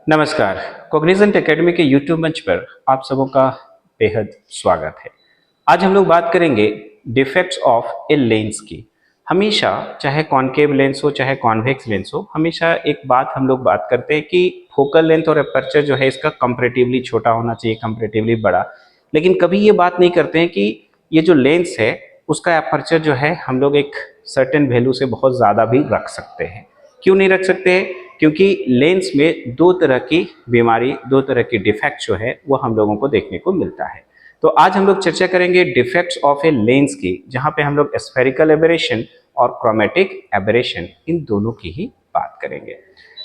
नमस्कार। Cognizant academy के YouTube मंच पर आप सबों का बेहद स्वागत है। आज हम लोग बात करेंगे डिफेक्ट्स ऑफ ए लेंस की। हमेशा चाहे कॉनकेव लेंस हो चाहे कॉन्वेक्स लेंस हो, हमेशा एक बात हम लोग बात करते हैं कि फोकल लेंथ और अपर्चर जो है इसका कंपैरेटिवली छोटा होना चाहिए, कंपैरेटिवली बड़ा। लेकिन कभी ये बात नहीं करते हैं कि ये जो लेंस है उसका अपर्चर जो है हम लोग एक सर्टेन वैल्यू से बहुत ज़्यादा भी रख सकते हैं। क्यों नहीं रख सकते हैं? क्योंकि लेंस में दो तरह की बीमारी, दो तरह की डिफेक्ट जो है वो हम लोगों को देखने को मिलता है। तो आज हम लोग चर्चा करेंगे डिफेक्ट्स ऑफ ए लेंस की, जहां पे हम लोग स्फेरिकल एबरेशन और क्रोमेटिक एबरेशन इन दोनों की ही बात करेंगे।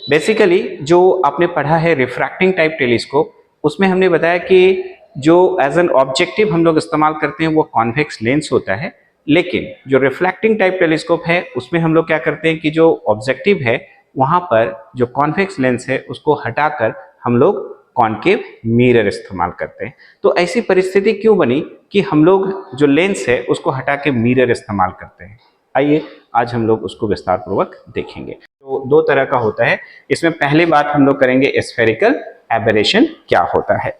बेसिकली जो आपने पढ़ा है रिफ्रैक्टिंग टाइप टेलीस्कोप, उसमें हमने बताया कि जो एज एन ऑब्जेक्टिव हम लोग इस्तेमाल करते हैं वो कॉन्वेक्स लेंस होता है। लेकिन जो रिफ्लेक्टिंग टाइप टेलीस्कोप है उसमें हम लोग क्या करते हैं कि जो ऑब्जेक्टिव है वहां पर जो कॉन्वेक्स लेंस है उसको हटाकर हम लोग कॉनकेव मिरर इस्तेमाल करते हैं। तो ऐसी परिस्थिति क्यों बनी कि हम लोग जो लेंस है उसको हटा के मिरर इस्तेमाल करते हैं? आइए आज हम लोग उसको विस्तार पूर्वक देखेंगे। तो दो तरह का होता है। इसमें पहली बात हम लोग करेंगे स्फेरिकल एबरेशन क्या होता है।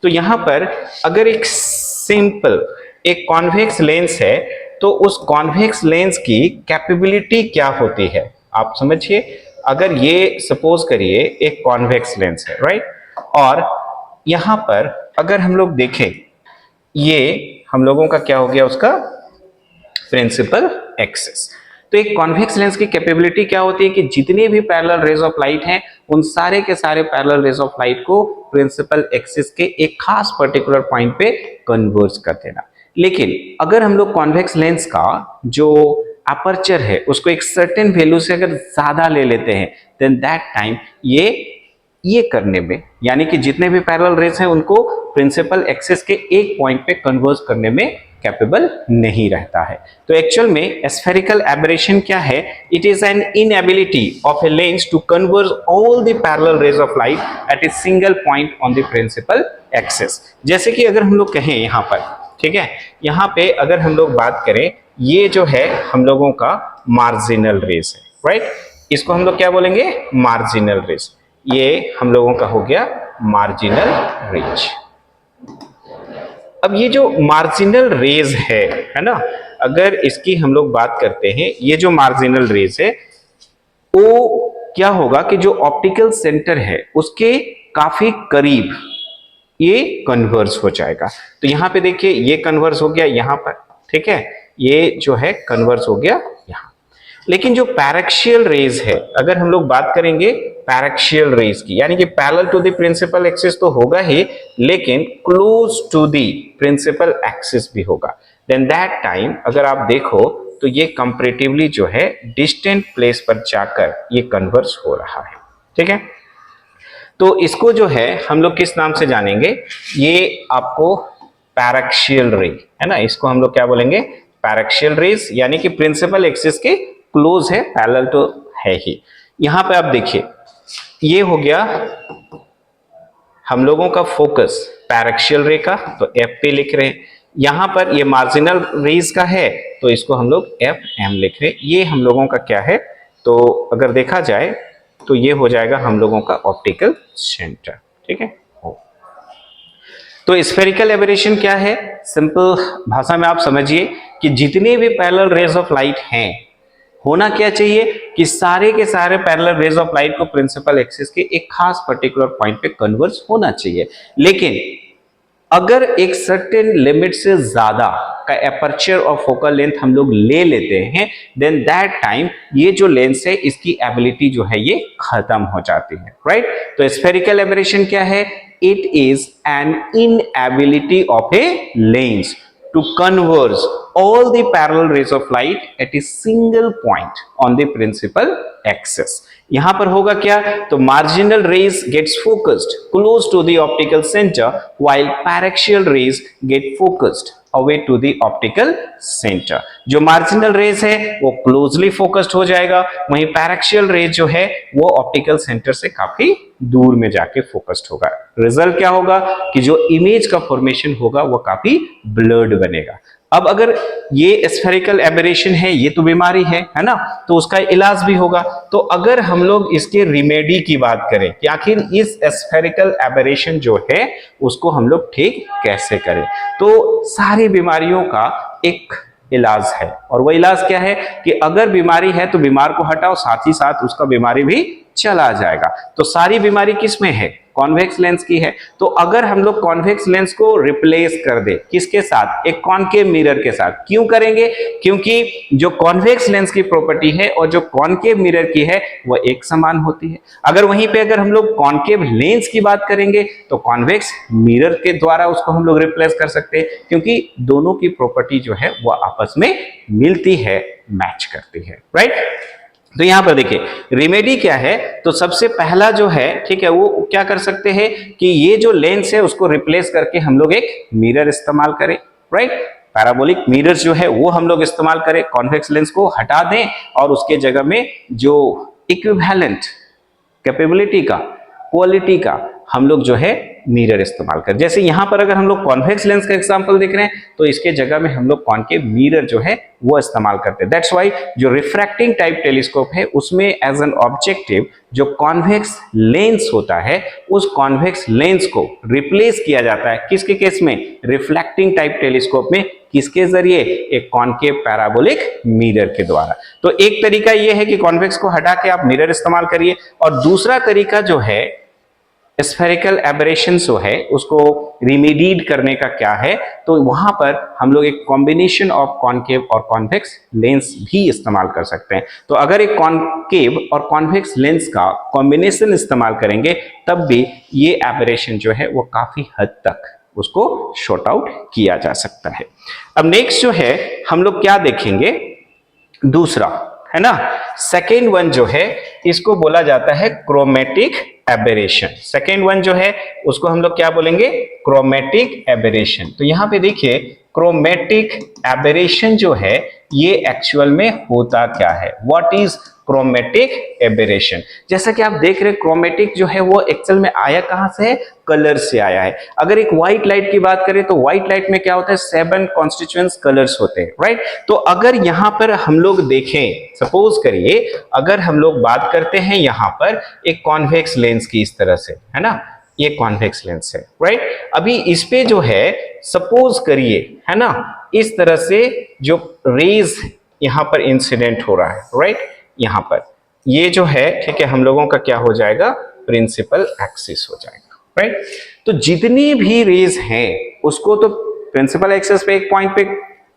तो यहाँ पर अगर एक सिंपल एक कॉन्वेक्स लेंस है तो उस कॉन्वेक्स लेंस की कैपेबिलिटी क्या होती है आप समझिए। अगर ये सपोज करिए एक कॉन्वेक्स लेंस है, राइट, और यहां पर अगर हम लोग देखें ये हम लोगों का क्या हो गया उसका प्रिंसिपल एक्सिस। तो एक कॉन्वेक्स लेंस की कैपेबिलिटी क्या होती है कि जितने भी पैरेलल रेज ऑफ लाइट हैं उन सारे के सारे पैरेलल रेज ऑफ लाइट को प्रिंसिपल एक्सिस के एक खास पर्टिकुलर पॉइंट पे कन्वर्ज कर देना। लेकिन अगर हम लोग कॉन्वेक्स लेंस का जो अपर्चर है उसको एक सर्टेन वैल्यू से अगर ज्यादा ले लेते हैं देन दैट टाइम ये करने में, यानी कि जितने भी पैरेलल रेज हैं उनको प्रिंसिपल एक्सिस के एक पॉइंट पे कन्वर्ज करने में कैपेबल नहीं रहता है। तो एक्चुअल में स्फेरिकल एबरेशन क्या है? It is an inability of a lens to converge all the parallel rays of light at a single point on the principal axis. जैसे कि अगर हम लोग कहें यहाँ पर, ठीक है, यहाँ पे अगर हम लोग बात करें ये जो है हम लोगों का मार्जिनल रेज है, राइट। इसको हम लोग क्या बोलेंगे? Marginal rays. ये हम लोगों का हो गया मार्जिनल रेज। अब ये जो मार्जिनल रेज है ना, अगर इसकी हम लोग बात करते हैं, ये जो मार्जिनल रेज है वो क्या होगा कि जो ऑप्टिकल सेंटर है उसके काफी करीब ये कन्वर्स हो जाएगा। तो यहां पे देखिए ये कन्वर्स हो गया यहां पर, ठीक है, ये जो है कन्वर्स हो गया यहां। लेकिन जो पैरेक्शियल रेज है, अगर हम लोग बात करेंगे पैरेक्शियल रेज की, यानी कि parallel to the principal axis तो होगा ही लेकिन close to the principal axis भी होगा, देन दैट टाइम अगर आप देखो तो ये कंपैरेटिवली जो है डिस्टेंट प्लेस पर जाकर ये कन्वर्स हो रहा है, ठीक है। तो इसको जो है हम लोग किस नाम से जानेंगे? ये आपको पैरेक्शियल रे है ना, इसको हम लोग क्या बोलेंगे? पैरेक्शियल रेज, यानी कि प्रिंसिपल एक्सिस के क्लोज है, पैरेलल तो है ही। यहां पे आप देखिए ये हो गया हम लोगों का फोकस पैरेक्शियल रे का, तो एफ पे लिख रहे हैं। यहां पर ये मार्जिनल रेज का है तो इसको हम लोग एफ एम लिख रहे हैं। ये हम लोगों का क्या है? तो अगर देखा जाए तो ये हो जाएगा हम लोगों का ऑप्टिकल सेंटर, ठीक है। तो स्फेरिकल एबरेशन क्या है? सिंपल भाषा में आप समझिए कि जितने भी पैरेलल रेज ऑफ लाइट हैं, होना क्या चाहिए कि सारे के सारे पैरेलल रेज ऑफ लाइट को प्रिंसिपल एक्सिस के एक खास पर्टिकुलर पॉइंट पे कन्वर्ज होना चाहिए। लेकिन अगर एक सर्टेन लिमिट से ज्यादा का एपर्चर और फोकल लेंथ हम लोग ले लेते हैं देन दैट टाइम ये जो लेंस है इसकी एबिलिटी जो है ये खत्म हो जाती है, राइट। तो स्फेरिकल एबरेशन क्या है? It is an inability of a lens to converge all the parallel rays of light at a single point on the principal axis। यहां पर होगा क्या? तो marginal rays gets focused close to the optical center while paraxial rays get focused away to the optical center। जो marginal rays है वो closely focused हो जाएगा, वहीं paraxial rays जो है वो optical center से काफी दूर में जाके फोकस्ड होगा। रिजल्ट क्या होगा कि जो इमेज का फॉर्मेशन होगा वो काफी ब्लर्ड बनेगा। अब अगर ये स्फेरिकल एबरेशन है, ये तो बीमारी है ना, तो उसका इलाज भी होगा। तो अगर हम लोग इसके रिमेडी की बात करें कि आखिर इस स्फेरिकल एबरेशन जो है उसको हम लोग ठीक कैसे करें, तो सारी बीमारियों का एक इलाज है। और वो इलाज क्या है कि अगर बीमारी है तो बीमार को हटाओ, साथ ही साथ उसका बीमारी भी चला जाएगा। तो सारी बीमारी किस में है? कॉन्वेक्स लेंस की है। तो अगर हम लोग कॉन्वेक्स लेंस को रिप्लेस कर दे किसके साथ? एक कॉनकेव मिरर के साथ। क्यों करेंगे? क्योंकि जो कॉन्वेक्स लेंस की प्रॉपर्टी है और जो कॉनकेव मिरर की है वो एक समान होती है। अगर वहीं पे अगर हम लोग कॉनकेव लेंस की बात करेंगे तो कॉन्वेक्स मिरर के द्वारा उसको हम लोग रिप्लेस कर सकते हैं, क्योंकि दोनों की प्रॉपर्टी जो है वो आपस में मिलती है, मैच करती है, राइट। तो यहां पर देखिए रेमेडी क्या है। तो सबसे पहला जो है, ठीक है, वो क्या कर सकते हैं कि ये जो लेंस है उसको रिप्लेस करके हम लोग एक मिरर इस्तेमाल करें, राइट। पैराबोलिक मिरर जो है वो हम लोग इस्तेमाल करें, कॉन्वेक्स लेंस को हटा दें और उसके जगह में जो इक्विवेलेंट कैपेबिलिटी का, क्वालिटी का हम लोग जो है मिरर इस्तेमाल कर। जैसे यहां पर अगर हम लोग कॉन्वेक्स लेंस का एग्जांपल देख रहे हैं तो इसके जगह में हम लोग कॉनकेव मिरर जो है वो इस्तेमाल करते हैं। दैट्स व्हाई जो रिफ्रैक्टिंग टाइप टेलीस्कोप है उसमें एज एन ऑब्जेक्टिव जो कॉन्वेक्स लेंस होता है उस कॉन्वेक्स लेंस को रिप्लेस किया जाता है किसके केस में? रिफ्लेक्टिंग टाइप टेलीस्कोप में। किसके जरिए? एक कॉनकेव पैराबोलिक मिरर के द्वारा। तो एक तरीका यह है कि कॉन्वेक्स को हटा के आप मिरर इस्तेमाल करिए, और दूसरा तरीका जो है स्फेरिकल एबरेशन जो है उसको रिमेडीड करने का क्या है, तो वहां पर हम लोग एक कॉम्बिनेशन ऑफ कॉनकेव और कॉन्वेक्स लेंस भी इस्तेमाल कर सकते हैं। तो अगर एक कॉनकेव और कॉन्वेक्स लेंस का कॉम्बिनेशन इस्तेमाल करेंगे तब भी ये एबरेशन जो है वो काफी हद तक उसको शॉर्ट आउट किया जा सकता है। अब नेक्स्ट जो है हम लोग क्या देखेंगे, दूसरा है ना, सेकेंड वन जो है इसको बोला जाता है क्रोमेटिक एबरेशन। सेकेंड वन जो है उसको हम लोग क्या बोलेंगे? Chromatic aberration. तो यहां पे देखिए क्रोमेटिक एबरेशन जो है ये एक्चुअल में होता क्या है? What is chromatic aberration? जैसा कि आप देख रहे हैं क्रोमेटिक जो है वो एक्चुअल में आया कहां से है? कलर से आया है। अगर एक व्हाइट लाइट की बात करें तो व्हाइट लाइट में क्या होता है? 7 कॉन्स्टिट्यूएंट कलर्स होते हैं, राइट। तो अगर यहां पर हम लोग देखें, सपोज करिए अगर हम लोग बात करते हैं यहां पर एक कॉन्वेक्स लेंस की इस तरह से, है ना, ये कॉन्वेक्स लेंस है, राइट। अभी इस पे जो है सपोज करिए, है ना, इस तरह से जो रेज यहां पर इंसिडेंट हो रहा है, राइट, यहां पर ये जो है, ठीक है, हम लोगों का क्या हो जाएगा? प्रिंसिपल एक्सिस हो जाएगा, राइट। तो जितनी भी रेज हैं उसको तो प्रिंसिपल एक्सिस पे एक पॉइंट पे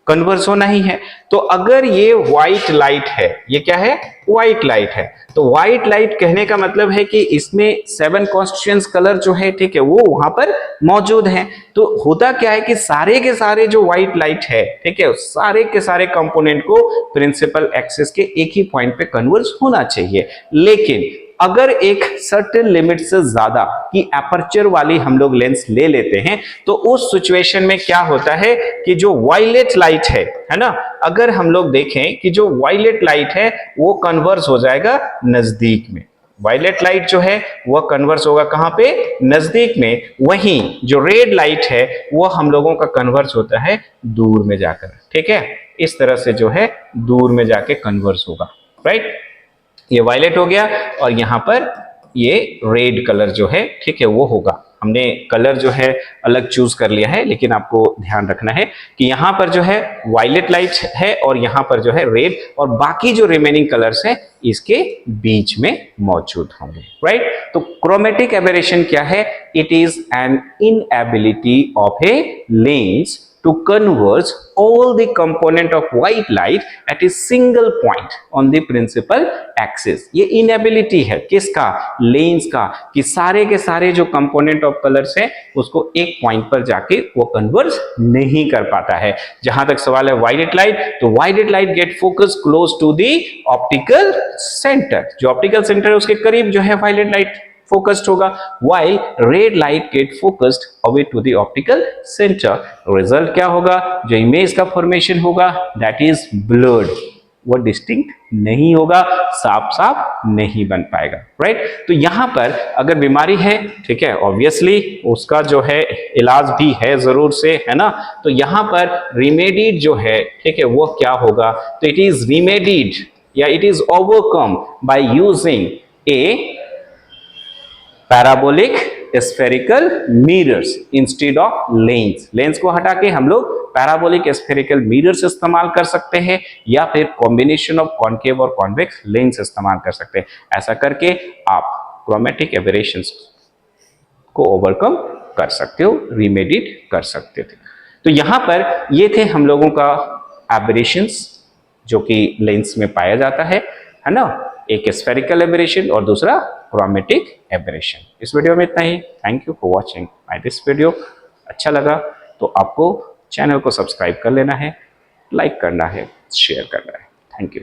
कन्वर्स होना ही है। तो अगर ये व्हाइट लाइट है, ये क्या है? व्हाइट लाइट है। तो व्हाइट लाइट कहने का मतलब है कि इसमें 7 कॉन्स्टिट्यूएंट्स कलर जो है, ठीक है, वो वहां पर मौजूद हैं। तो होता क्या है कि सारे के सारे जो व्हाइट लाइट है, ठीक है, सारे के सारे कंपोनेंट को प्रिंसिपल एक्सिस के एक ही पॉइंट पे कन्वर्स होना चाहिए। लेकिन अगर एक सर्टेन लिमिट से ज्यादा की एपर्चर वाली हम लोग लेंस ले लेते हैं तो उस सिचुएशन में क्या होता है कि जो वायलेट लाइट है ना, अगर हम लोग देखें कि जो वायलेट लाइट है वो कन्वर्स हो जाएगा नजदीक में। वायलेट लाइट जो है वह कन्वर्स होगा कहां पे? नजदीक में। वहीं जो रेड लाइट है वो हम लोगों का कन्वर्स होता है दूर में जाकर, ठीक है, इस तरह से जो है दूर में जाके कन्वर्स होगा, राइट। ये वायलेट हो गया और यहां पर ये रेड कलर जो है, ठीक है, वो होगा। हमने कलर जो है अलग चूज कर लिया है, लेकिन आपको ध्यान रखना है कि यहां पर जो है वायलेट लाइट है और यहां पर जो है रेड, और बाकी जो रिमेनिंग कलर्स है इसके बीच में मौजूद होंगे, राइट। तो क्रोमेटिक एबरेशन क्या है? It is an inability of a lens to converge all the component of white light at a single point on the principal axis। ये inability है किसका? लेंस का, कि सारे के सारे जो कंपोनेंट ऑफ कलर्स है उसको एक पॉइंट पर जाके वो कन्वर्ज नहीं कर पाता है। जहां तक सवाल है वायलेट लाइट, तो violet light get focus close to the optical centre. जो ऑप्टिकल सेंटर है उसके करीब जो है वायलेट लाइट फोकस्ड होगा, while red light get focused away to the optical center। Result क्या होगा? जो इमेज का फॉर्मेशन होगा that is blurred, वो डिस्टिंक्ट नहीं होगा, साफ साफ नहीं बन पाएगा, राइट। तो यहां पर अगर बीमारी है, ठीक है, ऑब्वियसली उसका जो है इलाज भी है जरूर से, है ना। तो यहां पर रिमेडीड जो है, ठीक है, वो क्या होगा, तो इट इज रिमेडीड या it is overcome by using A parabolic spherical mirrors instead of lens. Lens को हटा के हम लोग पैराबोलिक स्फेरिकल मिरर्स इस्तेमाल कर सकते हैं, या फिर कॉम्बिनेशन ऑफ कॉनकेव और कॉन्वेक्स लेंस इस्तेमाल कर सकते हैं। ऐसा करके आप क्रोमेटिक एबरेशंस को ओवरकम कर सकते हो, रिमेडिड कर सकते थे। तो यहां पर ये थे हम लोगों का एबरेशंस जो कि लेंस में पाया जाता है ना। एक स्फेरिकल एबरेशन और दूसरा क्रोमेटिक एबरेशन। इस वीडियो में इतना ही। Thank you for watching my this video. अच्छा लगा तो आपको चैनल को सब्सक्राइब कर लेना है, लाइक करना है, शेयर करना है। Thank you.